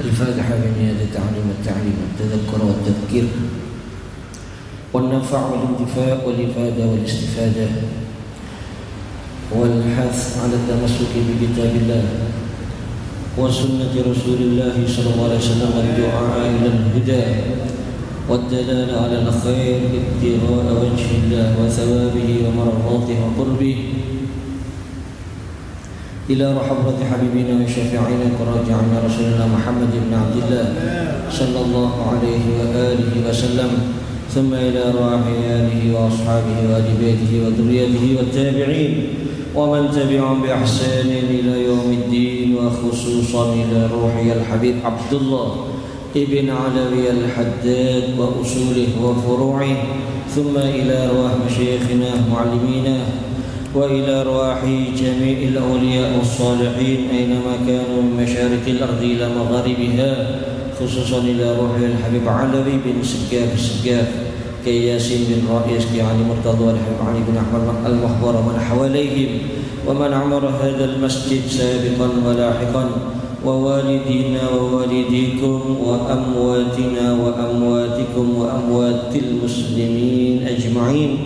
الفاتحة بنية التعليم والتعليم والتذكر والتذكير والنفع والانتفاع والإفادة والاستفادة والحث على التمسك بكتاب الله وسنة رسول الله صلى الله عليه وسلم والدعاء إلى الهدى والدلالة على الخير ابتغاء وجه الله وثوابه ومرضاته وقربه إلى حضرة حبيبنا وشفيعنا قرة عنا رسول الله محمد بن عبد الله صلى الله عليه وآله وسلم ثم إلى أرواح آله وأصحابه وآل بيته وذريته والتابعين ومن تبعهم بإحسان إلى يوم الدين وخصوصا إلى روحي الحبيب عبد الله ابن علوي الحداد وأصوله وفروعه ثم إلى أرواح مشايخنا معلمينا وإلى أرواح جميع الأولياء والصالحين أينما كانوا من مشارق الأرض إلى مغاربها خصوصا إلى روح الحبيب علوي بن سجاف السجاف كي ياسين بن رئيس كي علي مرتضى والحبيب علي بن أحمد المحبور ومن حواليهم ومن عمر هذا المسجد سابقا ولاحقا ووالدينا ووالديكم وأمواتنا وأمواتكم وأموات المسلمين أجمعين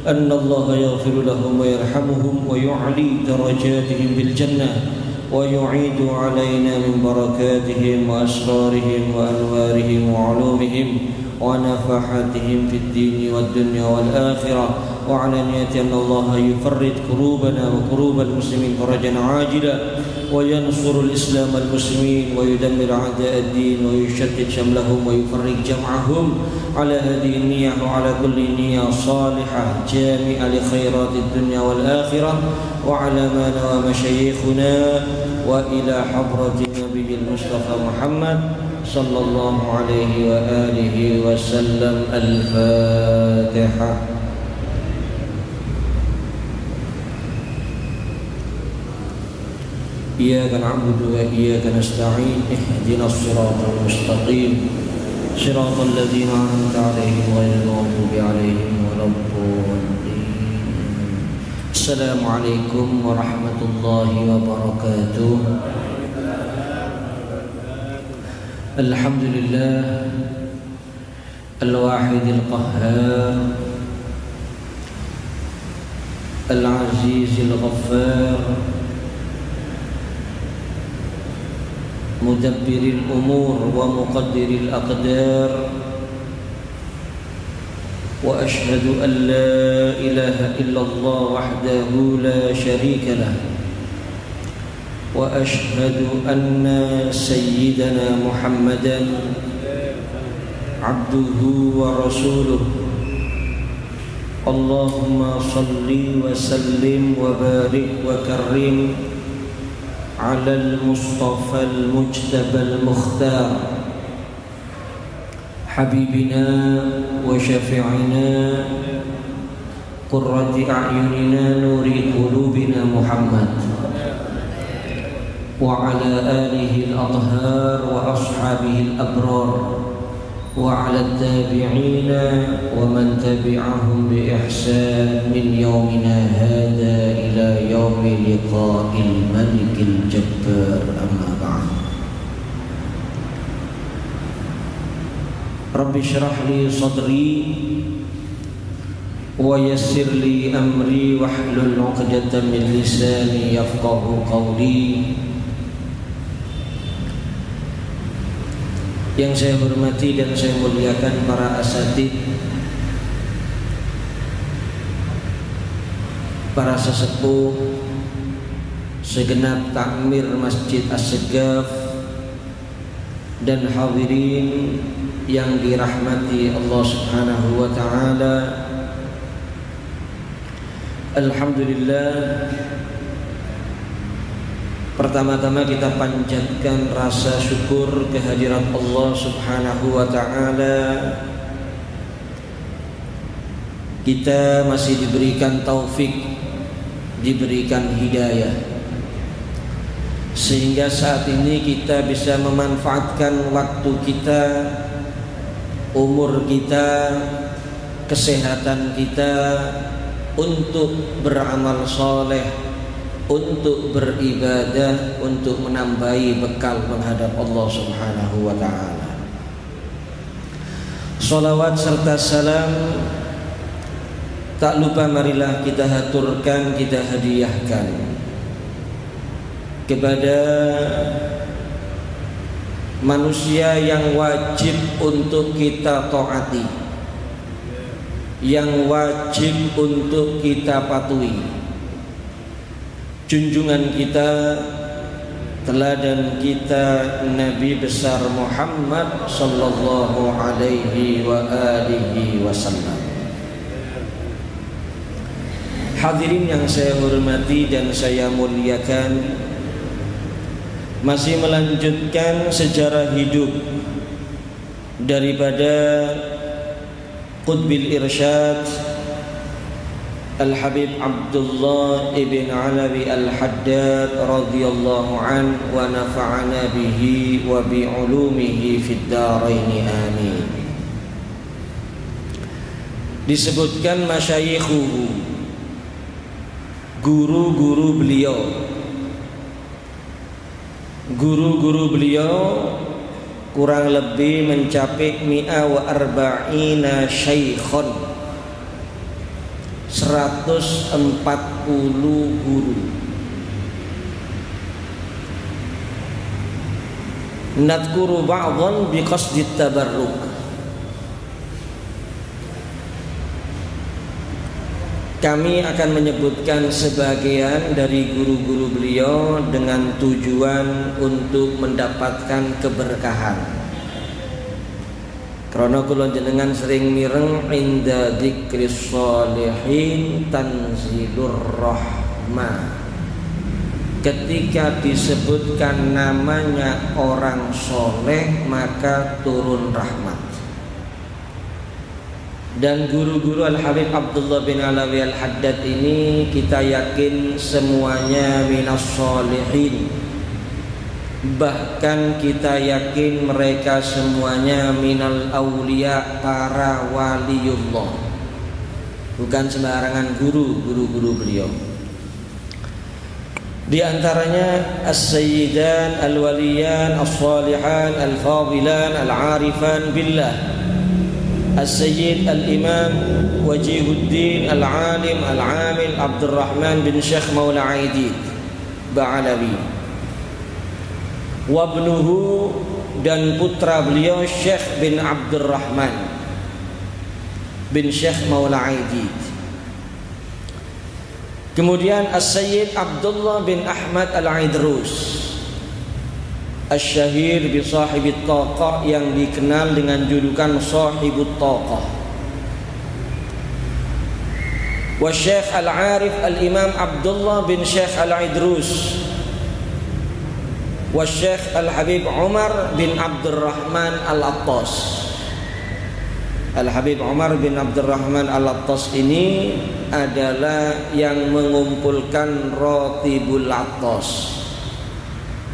أن الله يغفر لهم ويرحمهم ويعلي درجاتهم بالجنة ويعيد علينا من بركاتهم وأسرارهم وأنوارهم وعلومهم ونفحاتهم في الدين والدنيا والآخرة وعلى نية أن الله يفرج كروبنا وكروب المسلمين فرجا عاجلا وينصر الإسلام والمسلمين ويدمر أعداء الدين ويشتت شملهم ويفرج جمعهم على هذه النية وعلى كل نية صالحة جامعة لخيرات الدنيا والآخرة وعلى ما نوى مشايخنا وإلى حضرة النبي المصطفى محمد صلى الله عليه وآله وسلم. الفاتحة. إياك نعبد وإياك نستعين اهدنا الصراط المستقيم صراط الذين أنعمت عليهم غير المغضوب عليهم ولا الضالين. السلام عليكم ورحمة الله وبركاته. الحمد لله الواحد القهار العزيز الغفار مدبر الأمور ومقدر الأقدار وأشهد أن لا إله إلا الله وحده لا شريك له وأشهد أن سيدنا محمدا عبده ورسوله. اللهم صل وسلم وبارك وكرم على المصطفى المجتبى المختار حبيبنا وشفيعنا قرة أعيننا نور قلوبنا محمد وعلى آله الأطهار وأصحابه الأبرار وعلى التابعين ومن تبعهم بإحسان من يومنا هذا إلى يوم لقاء الملك الجبار. أما بعد. رب اشرح لي صدري ويسر لي أمري واحلل عقدة من لساني يفقه قولي. Yang saya hormati dan saya muliakan para asatid, para sesepuh, segenap takmir Masjid As-Segaf dan hadirin yang dirahmati Allah Subhanahu wa taala. Alhamdulillah, pertama-tama kita panjatkan rasa syukur kehadirat Allah Subhanahu wa taala. Kita masih diberikan taufik, diberikan hidayah, sehingga saat ini kita bisa memanfaatkan waktu kita, umur kita, kesehatan kita untuk beramal soleh untuk beribadah, untuk menambahi bekal menghadap Allah Subhanahu wa ta'ala. Salawat serta salam tak lupa marilah kita haturkan, kita hadiahkan kepada manusia yang wajib untuk kita taati, yang wajib untuk kita patuhi, junjungan kita, teladan kita, Nabi besar Muhammad sallallahu alaihi wa alihi wasallam. Hadirin yang saya hormati dan saya muliakan, masih melanjutkan sejarah hidup daripada Qutbil Irsyad Al-Habib Abdullah ibn Alawi Al-Haddad radhiyallahu an wa nafa'ana bihi wa bi'ulumihi fid daraini amin. Disebutkan masyayikhuhu, guru-guru beliau. Guru-guru beliau kurang lebih mencapai 140 syaikhon, 140 guru. Nadkuru ba'dhan biqasdit tabarruk. Kami akan menyebutkan sebagian dari guru-guru beliau dengan tujuan untuk mendapatkan keberkahan. Karena kula jenengan sering mireng inda dzikris sholihin tanzilur rahmah. Ketika disebutkan namanya orang soleh maka turun rahmat. Dan guru-guru Al-Habib Abdullah bin Alawi Al-Haddad ini kita yakin semuanya minas sholihin. Bahkan kita yakin mereka semuanya minal awliya, para waliullah. Bukan sembarangan guru-guru beliau. Di antaranya as-sayyidan, al-waliyan, as-salihan, al-fadilan, al-arifan billah. As-Sayyid Al-Imam Wajihuddin Al-Alim Al-Amil Abdurrahman bin Syekh Maula Aidid Ba'alawi, wabnuhu, dan putra beliau Syekh bin Abdurrahman bin Syekh Maula Aidid. Kemudian As-Sayyid Abdullah bin Ahmad Al-Aidrus Asy-Syahir bi Sahibit Taqah, yang dikenal dengan julukan Sahibut Taqah. Wa Syekh Al-Arif Al-Imam Abdullah bin Syekh Al-Aidrus, wa Syekh Al-Habib Umar bin Abdurrahman Al-Attas. Al-Habib Umar bin Abdurrahman Al-Attas ini adalah yang mengumpulkan Ratibul Attas,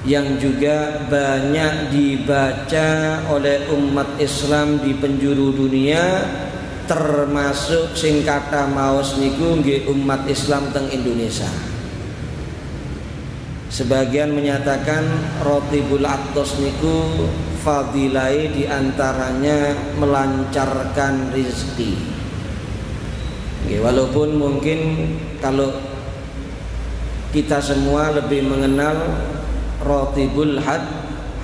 yang juga banyak dibaca oleh umat Islam di penjuru dunia, termasuk sing kata maos niku nggih umat Islam teng Indonesia. Sebagian menyatakan Ratibul Attas niku fadilai diantaranya melancarkan rezeki. Walaupun mungkin kalau kita semua lebih mengenal Ratibul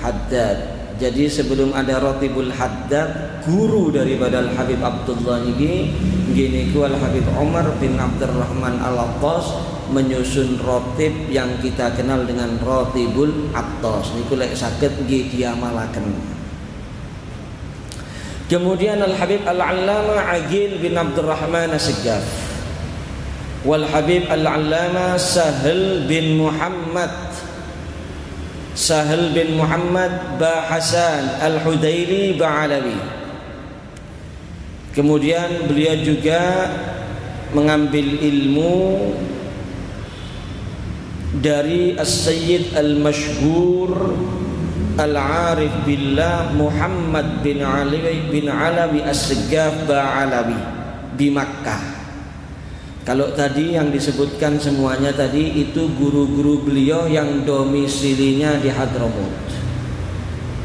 Haddad. Jadi sebelum ada Ratibul Haddad, guru daripada Al-Habib Abdullah ini niku Al-Habib Umar bin Abdurrahman Al-Attas menyusun ratib yang kita kenal dengan Ratibul Attas. Niku lek saged nggih diamalaken. Kemudian Al-Habib Al-Allama Agil bin Abdurrahman As-Segaf, wal Habib Al-Allama Sahal bin Muhammad Ba Hasan Al-Hudaili Ba'alawi. Kemudian beliau juga mengambil ilmu dari As-Sayyid Al-Mashhur Al-Arif Billah Muhammad bin Alawi As-Segaf Ba'alawi di Makkah. Kalau tadi yang disebutkan semuanya tadi itu guru-guru beliau yang domisilinya di Hadramut.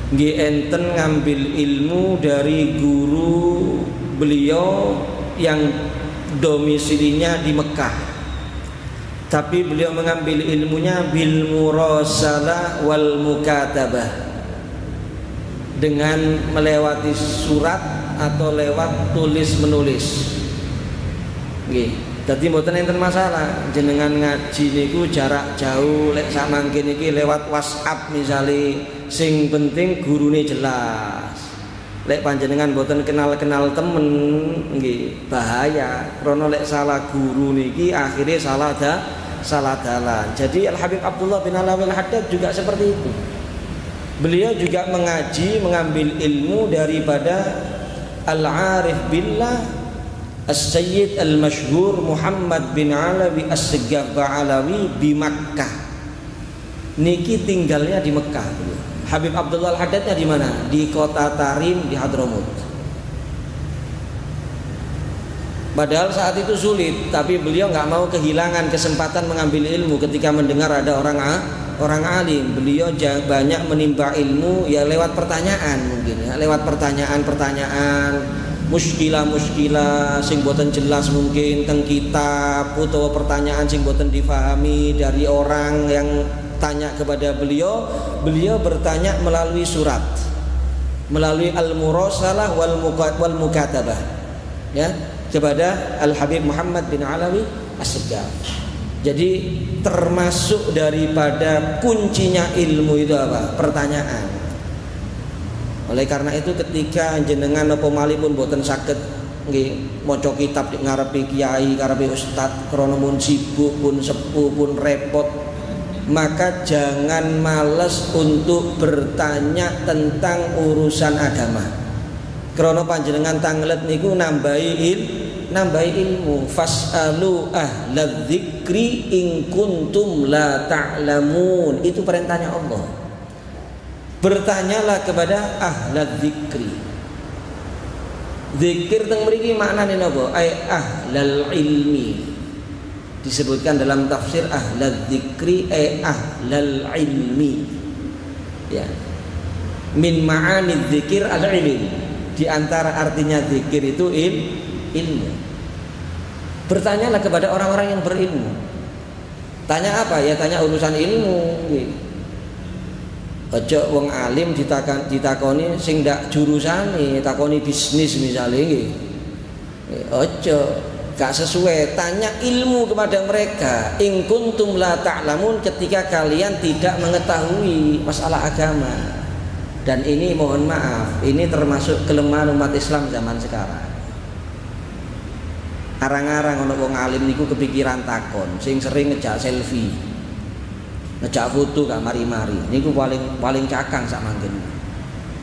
Nggih enten ngambil ilmu dari guru beliau yang domisilinya di Mekah. Tapi beliau mengambil ilmunya bil murasalah wal mukatabah, dengan melewati surat atau lewat tulis menulis. Nggih, dadi mboten enten masalah jenengan ngaji niku jarak jauh lek sak mangkin iki lewat WhatsApp misale, sing penting gurune jelas. Lek panjenengan mboten kenal-kenal temen nggih bahaya, krana lek salah guru niki akhirnya salah dalan. Jadi Al Habib Abdullah bin Alawi Al-Haddad juga seperti itu. Beliau juga mengaji, mengambil ilmu daripada Al-Arif Billah As-Sayyid Al-Masyhur Muhammad bin Alawi As-Segaf Ba'alawi di Makkah. Niki tinggalnya di Mekah. Habib Abdullah Al-Haddadnya di mana? Di kota Tarim di Hadramut. Padahal saat itu sulit, tapi beliau nggak mau kehilangan kesempatan mengambil ilmu ketika mendengar ada orang alim. Beliau banyak menimba ilmu ya lewat pertanyaan, mungkin ya lewat pertanyaan muskilah sing boten jelas mungkin teng kitab, utawa pertanyaan sing boten difahami dari orang yang tanya kepada beliau. Beliau bertanya melalui surat, melalui al-murasalah wal mukatabah, ya, kepada Al Habib Muhammad bin Alawi As-Segaf. Jadi termasuk daripada kuncinya ilmu itu apa? Pertanyaan. Oleh karena itu ketika jenengan napa malipun boten saged nggih maca kitab ngarepe kiai, ngarepe ustaz, krana mun sibuk pun sepuh pun repot, maka jangan malas untuk bertanya tentang urusan agama. Krana panjenengan tanglet niku nambahi ilmu. Fas'alu ahlal dzikri in kuntum la ta'lamun. Itu perintahnya Allah. Bertanyalah kepada ahlal dzikri. Zikir teng mriki maknane napa? Ai ahlal ilmi. Disebutkan dalam tafsir ahlal dzikri ai ahlal ilmi. Ya. Min ma'ani dzikir al-ilm. Di antara artinya zikir itu ilmu. Bertanyalah kepada orang-orang yang berilmu. Tanya apa? Ya tanya urusan ilmu. Aja wong alim ditakoni sing ndak jurusane, takoni bisnis misalnya nggih. Aja gak sesuai, tanya ilmu kepada mereka. In kuntum la ta'lamun, ketika kalian tidak mengetahui masalah agama. Dan ini mohon maaf, ini termasuk kelemahan umat Islam zaman sekarang. Arang-arang ono wong alim niku kepikiran takon, sing sering ngejak selfie, ngejak foto gak mari-mari. Niku paling cakang sak mangken.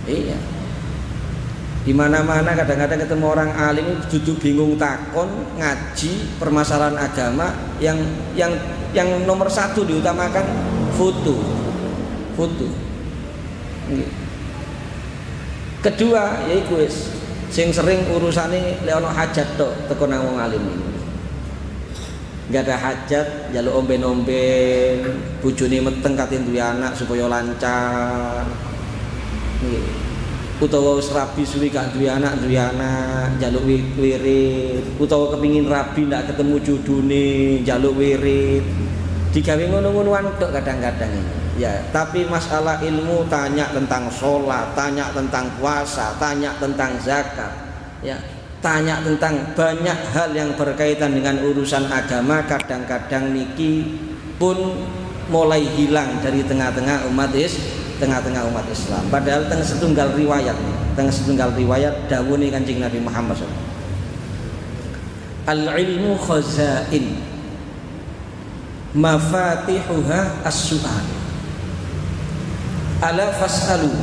Iya. Di mana-mana kadang-kadang ketemu orang alim duduk bingung takon, ngaji permasalahan agama yang nomor satu diutamakan foto. Kedua yaiku wis sing sering urusane lek ana hajat tok teko nang wong alim iki. Enggak ada hajat, njaluk omben-omben, bojone meteng katin duwe anak supaya lancar. Nggih. Utawa wis rabi suwi gak duwe anak, njaluk wirid, utawa kepingin rabi ndak ketemu jodone, njaluk wirid. Digawe ngono-ngonoan tok kadang-kadang ini. Ya, tapi masalah ilmu tanya tentang sholat, tanya tentang puasa, tanya tentang zakat, ya, tanya tentang banyak hal yang berkaitan dengan urusan agama. Kadang-kadang niki pun mulai hilang dari tengah-tengah umat Islam. Padahal teng setunggal riwayat dawuhe Kanjeng Nabi Muhammad SAW. Al-ilmu khazain mafatihuha as-su'al. Ala fas'alu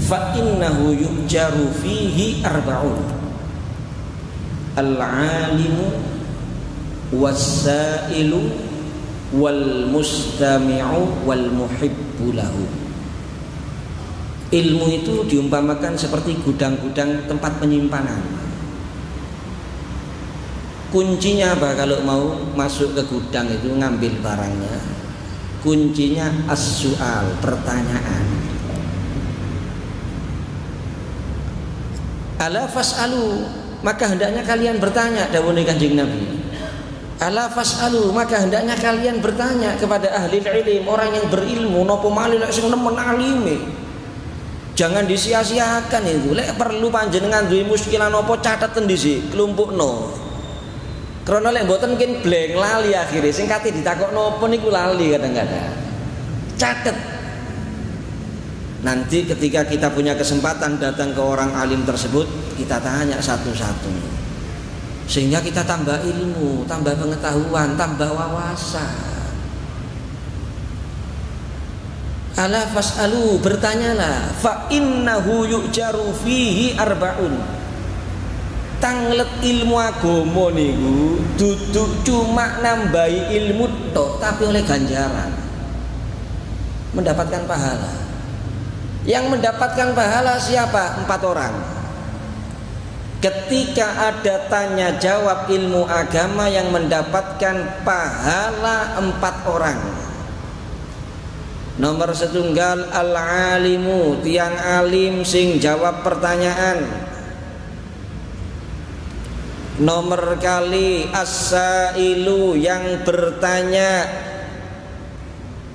fa innahu yujaru fihi arba'un. Al-alimu was-sa'ilu wal mustami'u wal muhibbu lahu. Ilmu itu diumpamakan seperti gudang-gudang tempat penyimpanan. Kuncinya apa kalau mau masuk ke gudang itu ngambil barangnya? Kuncinya as-su'al, pertanyaan. Ala fas'alu, maka hendaknya kalian bertanya, dawuh Kanjeng Nabi. Ala fas'alu, maka hendaknya kalian bertanya kepada ahli ilmu, orang yang berilmu, napa malih lek sing nemen alime. Jangan disia-siakan itu. Lek perlu panjenengan duwe muskilan apa cateten dhisik, klumpukno. Karena lek mboten mungkin blank lali akhirnya sing kate ditakokno apa niku lali kadang-kadang. Catet. Nanti ketika kita punya kesempatan datang ke orang alim tersebut, kita tanya satu-satu. Sehingga kita tambah ilmu, tambah pengetahuan, tambah wawasan. Ala fas'alu, bertanyalah, fa innahu yu'jaru fihi arba'un. Tanglet ilmu agama niku duduk cuma nambahi ilmu tok, tapi oleh ganjaran, mendapatkan pahala. Yang mendapatkan pahala siapa? 4 orang. Ketika ada tanya jawab ilmu agama yang mendapatkan pahala 4 orang. Nomor setunggal al-alimu, tiang alim sing jawab pertanyaan. Nomor kali as-sailu, yang bertanya.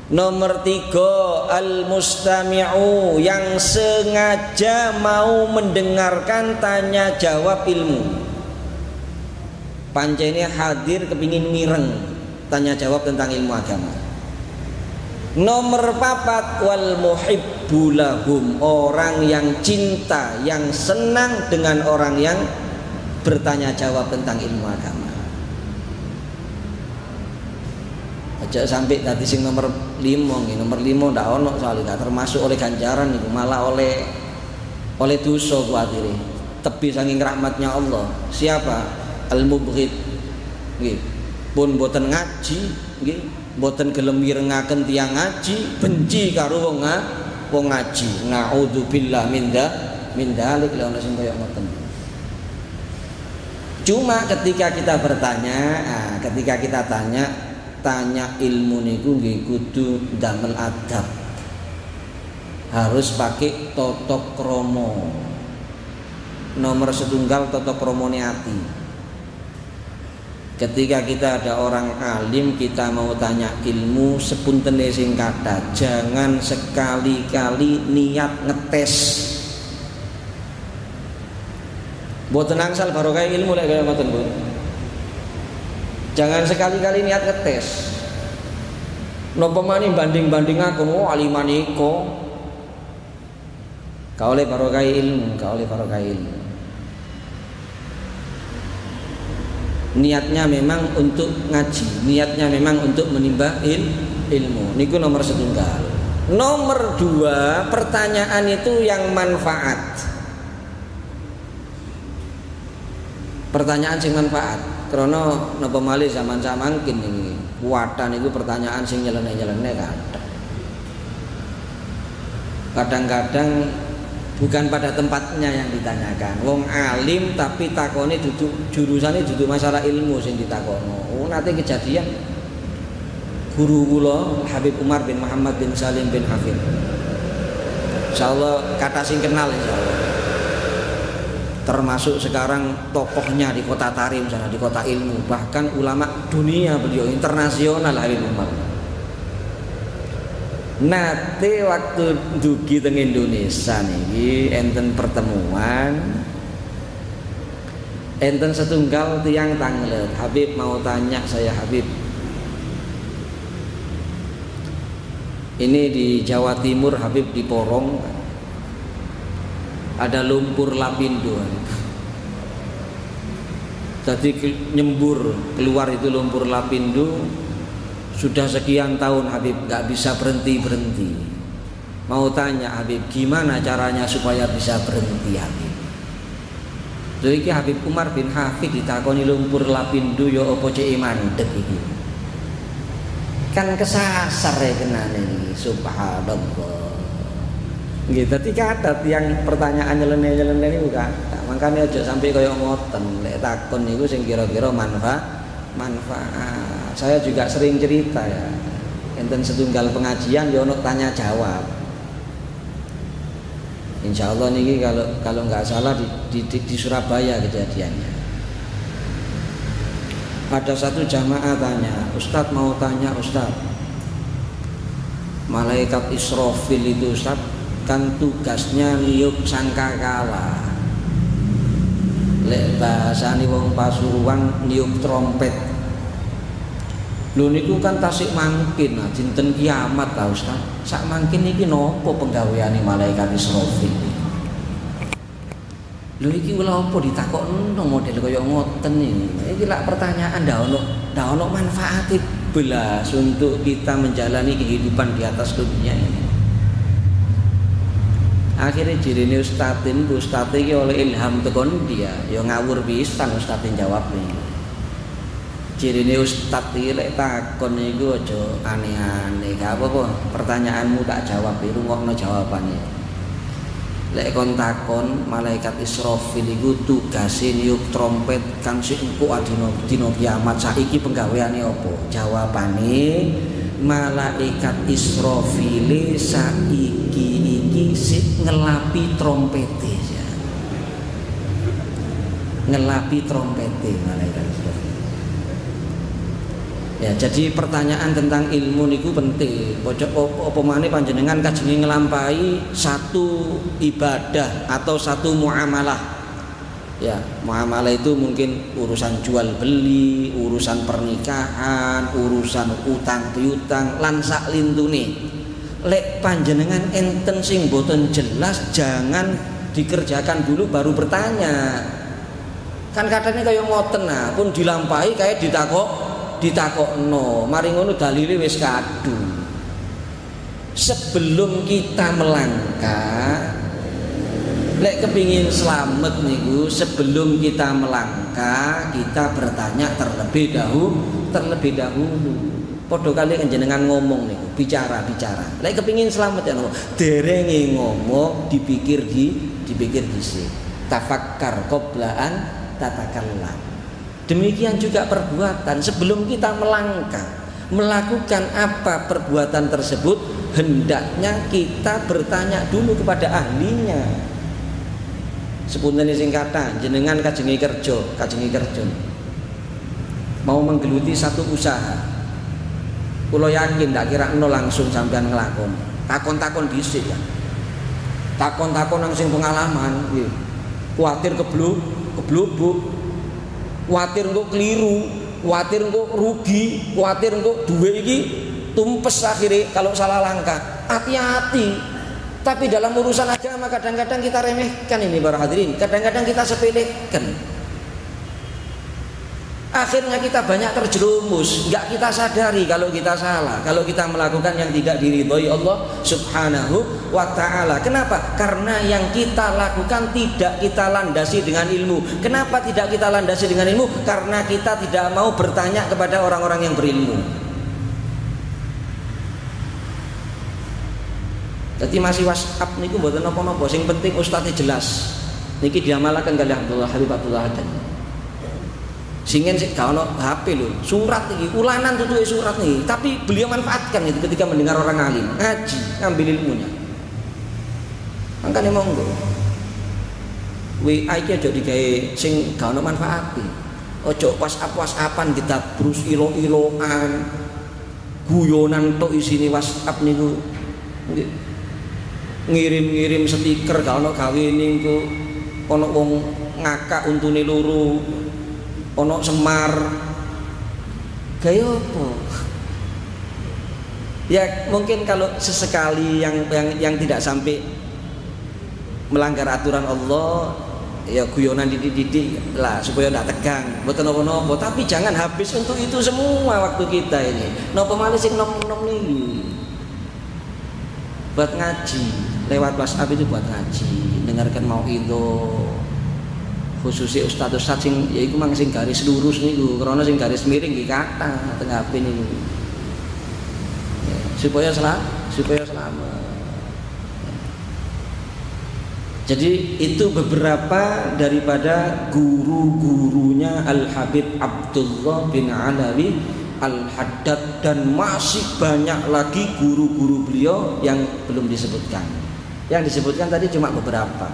Nomor 3 al-mustami'u, yang sengaja mau mendengarkan tanya jawab ilmu. Pancene hadir kepingin mireng tanya jawab tentang ilmu agama. Nomor 4 wal muhibbu lahum, orang yang cinta, yang senang dengan orang yang bertanya jawab tentang ilmu agama. Aja sampai tadi sing nomor 5 nggih, nomor 5 ndak ono soalnya gak termasuk oleh ganjaran itu, malah oleh dosa kuatire. Tebi saking rahmatnya Allah. Siapa? Al-mubghid. Nggih. Pun boten ngaji, nggih, boten gelem mirengaken tiyang ngaji, benci karo wong ngaji. Naudzubillah min dzalik, lha ono sing kaya ngoten. Cuma ketika kita bertanya, ketika kita tanya ilmu niku nggih kudu damel adab. Harus pakai tata krama. Nomor setunggal tata kramane ati. Ketika kita ada orang alim, kita mau tanya ilmu sepuntene sing kathah, jangan sekali-kali niat ngetes. Mboten angsal barokah ilmu lek kaya ngoten, Bu. Jangan sekali-kali niat ngetes. Napa manih banding-bandingaken, oh aliman iko. Ka oleh barokah ilmu, ka oleh barokah ilmu. Niatnya memang untuk ngaji, niatnya memang untuk menimba ilmu. Niku nomor setunggal. Nomor 2, pertanyaan itu yang manfaat. Pertanyaan sing manfaat. Karena napa malih zaman samangkin iki kuwatan iku pertanyaan sing nyeleneh-nyeleneh kathah. Kadang-kadang bukan pada tempatnya yang ditanyakan. Wong alim tapi takone duduk jurusane duduk masalah ilmu sing ditakono. Oh, nate kejadian guru kula Habib Umar bin Muhammad bin Salim bin Hafid. Insyaallah kata sing kenal insyaallah. Termasuk sekarang tokohnya di kota Tarim sana, di kota ilmu, bahkan ulama dunia beliau, internasional Habib Umar. Nate waktu dugi teng Indonesia niki enten pertemuan, enten setunggal tiang tanglet. Habib mau tanya saya, Habib, ini di Jawa Timur, Habib di Porong ada lumpur lapindo. Jadi nyembur keluar itu lumpur lapindo. Sudah sekian tahun Habib gak bisa berhenti. Mau tanya Habib, gimana caranya supaya bisa berhenti Habib? Jadi Habib Umar bin Hafid ditakoni lumpur lapindo ya apa cek mandek iki. Kan kesasar ya kenane iki, subhanallah. Nggih, dadi kathah yang pertanyaan nyeleneh-nyeleneh niku kathah. Makanya aja sampai kaya ngoten lek takon niku sing kira-kira manfaat. Saya juga sering cerita ya. Enten setunggal pengajian ya ono tanya jawab. Insya Allah niki kalau nggak salah di Surabaya kejadiannya. Ada satu jamaah tanya, Ustadz mau tanya Ustadz, malaikat Israfil itu Ustadz kan tugasnya niup sangkakala. Lek bahasane wong Pasuruan niup trompet. Lho niku kan tasik mangkin dinten kiamat ta Ustaz. Sak mangkin iki napa penggaweane malaikat Israfil? Lho iki kula apa ditakokno model kaya ngoten iki. Iki lak pertanyaan ndak ono manfaate belas untuk kita menjalani kehidupan di atas dunia ini. Akhirnya jirine Ustaz iki oleh ilham tekon dia, ya ngawur pisan Ustaz jawabnya. Jirine Ustaz iki lek takon niku aja aneh-aneh, gak apa-apa. Pertanyaanmu tak jawab, rungokno jawabane. Lek kon takon malaikat Israfil iku tugase niup trompet kang sing engko dina kiamat saiki penggaweane apa? Jawabane malaikat Israfil saiki iki sik ngelapi trompete ya. Ngelapi trompete malaikat Israfil. Ya, jadi pertanyaan tentang ilmu niku penting. Apa maneh panjenengan kajenge nglampahi satu ibadah atau satu muamalah. Ya, muamalah itu mungkin urusan jual beli, urusan pernikahan, urusan utang piutang lan sak lintune. Lek panjenengan enten sing boten jelas jangan dikerjakan dulu baru bertanya. Kan kadangnya kaya ngoten nah, pun dilampahi kayak ditakokno, mari ngono dalile wis kadung. Sebelum kita melangkah, lek kepingin selamat niku, sebelum kita melangkah kita bertanya terlebih dahulu. Padha kali jenengan ngomong niku, bicara. Lek kepingin selamat ya ngomong, derenge ngomong dipikir dhisik. Tafakkar qabla an tatakallam. Demikian juga perbuatan, sebelum kita melangkah melakukan apa perbuatan tersebut, hendaknya kita bertanya dulu kepada ahlinya. Sepuntene sing kata jenengan kajengi kerja mau menggeluti satu usaha, kula yakin ndak kira langsung sampean ngelakon. Takon-takon dhisik ya. Takon-takon nang sing pengalaman nggih. Kuwatir keblubuk, kuwatir engko keliru, kuwatir engko rugi, kuwatir engko duwe iki tumpes akhirnya kalau salah langkah. Hati-hati. Tapi dalam urusan agama kadang-kadang kita remehkan ini para hadirin, kadang-kadang kita sepelekan. Akhirnya kita banyak terjerumus, nggak kita sadari kalau kita salah, kalau kita melakukan yang tidak diridhoi Allah Subhanahu wa ta'ala. Kenapa? Karena yang kita lakukan tidak kita landasi dengan ilmu. Kenapa tidak kita landasi dengan ilmu? Karena kita tidak mau bertanya kepada orang-orang yang berilmu. Jadi masih WhatsApp niku mboten napa-napa, sing penting ustaznya jelas. Niki diamalaken kali Abdullah Habib Abdullah Hadan. Singen sih gak ono HP lho, surat iki, ulanan tutuke surat nih, tapi beliau manfaatkan itu ketika mendengar orang alim, ngaji, ngambil ilmunya. Makanya monggo. WA iki aja digawe sing gak ono manfaate. Ojo WhatsApp-WhatsAppan kita terus ilo-iloan. Guyonan tok isine WhatsApp niku. Ngirim-ngirim stiker gak ono gawene engko ono wong ngakak untune loro. Ono semar gaya apa? Ya mungkin kalau sesekali yang tidak sampai melanggar aturan Allah, ya guyonan didik lah supaya tidak tegang, mboten napa-napa. Tapi jangan habis untuk itu semua waktu kita ini. Napa malih sing nom-nom niki? Buat ngaji, lewat WhatsApp itu buat ngaji, dengarkan mauidhah. Khususnya ustaz-ustaz sing yaiku mang sing garis lurus niku, karena sing garis miring nggih kathah teng HP niku. Supaya selamat. Jadi itu beberapa daripada guru-gurunya Al-Habib Abdullah bin Alawi Al-Haddad, dan masih banyak lagi guru-guru beliau yang belum disebutkan. Yang disebutkan tadi cuma beberapa.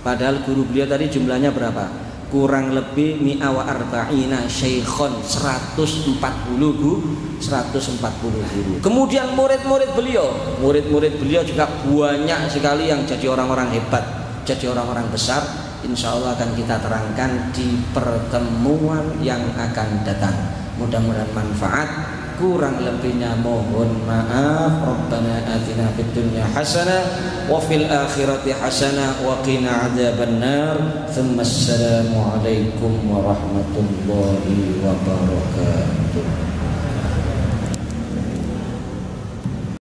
Padahal guru beliau tadi jumlahnya berapa? Kurang lebih mi'a wa arba'ina syekhon, 140 guru. Kemudian murid-murid beliau juga banyak sekali yang jadi orang-orang hebat, jadi orang-orang besar. Insya Allah akan kita terangkan di pertemuan yang akan datang. Mudah-mudahan manfaat. Kurang lebihnya mohon maaf. Rabbana atina fid dunya hasanah wa fil akhirati hasanah wa qina adzabannar. Assalamu alaikum warahmatullahi wabarakatuh.